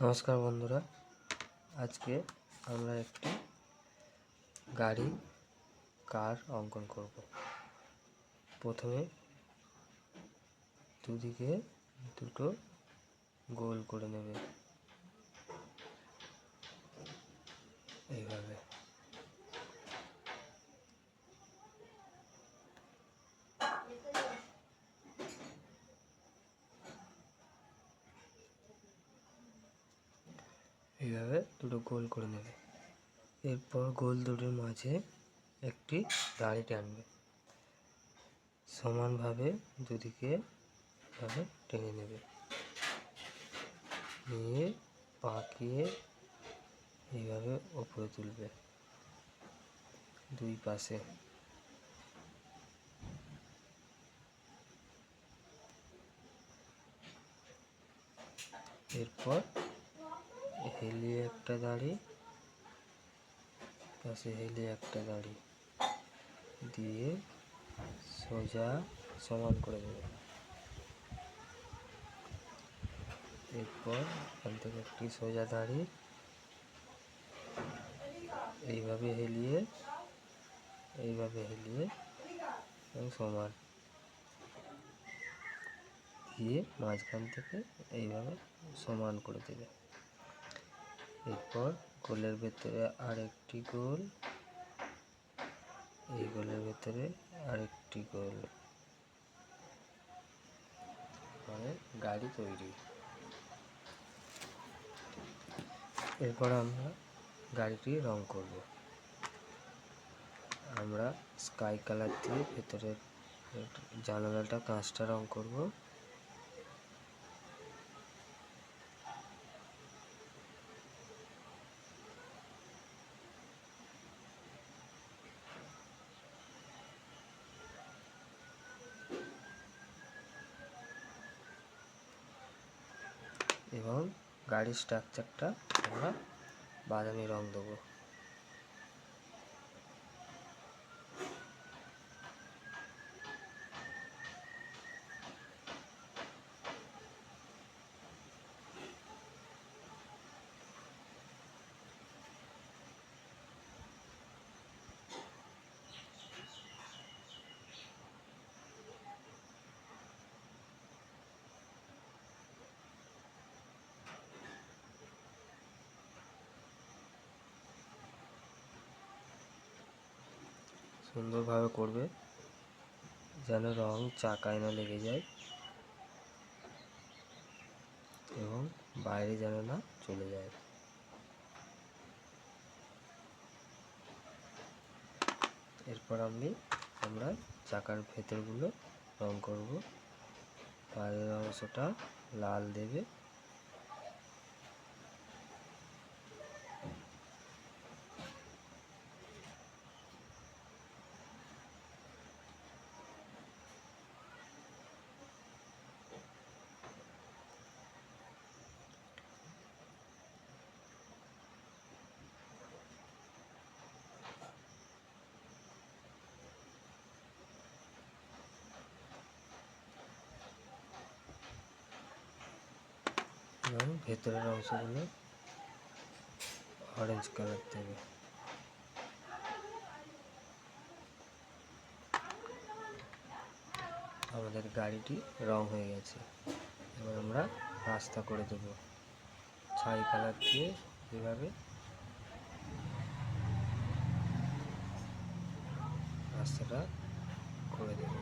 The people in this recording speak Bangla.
নমস্কার বন্ধুরা, আজকে আমরা একটি গাড়ি কার অঙ্কন করব। প্রথমে দুদিকে দুটো গোল করে নেবে, এইভাবে। এইভাবে দুটো গোল করে নেবে। এরপর গোল দুটোর মাঝে একটি দাড়ি টানবে, সমানভাবে দুদিকে এভাবে টেনে নেবে, নিয়ে পাকিয়ে এইভাবে উপরে তুলবে দুই পাশে। এরপর হেলিয়ে একটা দাড়ি, পাশে হেলিয়ে একটা দাড়ি দিয়ে সোজা সমান করে দেবে। এরপর এখান থেকে একটি সোজা দাড়ি এইভাবে হেলিয়ে এবং সমান দিয়ে মাঝখান থেকে এইভাবে সমান করে দেবে। এরপর গোলের ভেতরে আরেকটি গোল, এই গোলের ভেতরে আরেকটি গোল, মানে গাড়ি তৈরি। এরপর আমরা গাড়িটি রং করব। আমরা স্কাই কালার দিয়ে ভেতরের জানালাটা, কাঁচটা রং করব। এবং গাড়ির স্ট্রাকচারটা আমরা বাদামি রং দেবো। সুন্দরভাবে করবে, যেন রং চাকায় না লেগে যায় এবং বাইরে যেন না চলে যায়। এরপর আমরা চাকার ভেতরগুলো রং করব। বাইরের অংশটা লাল দেবে, এবং ভেতরের অংশগুলো অরেঞ্জ কালার দেবে। আমাদের গাড়িটি রং হয়ে গেছে। এবার আমরা রাস্তা করে দেব ছাই কালার দিয়ে, এভাবে রাস্তাটা করে দেব।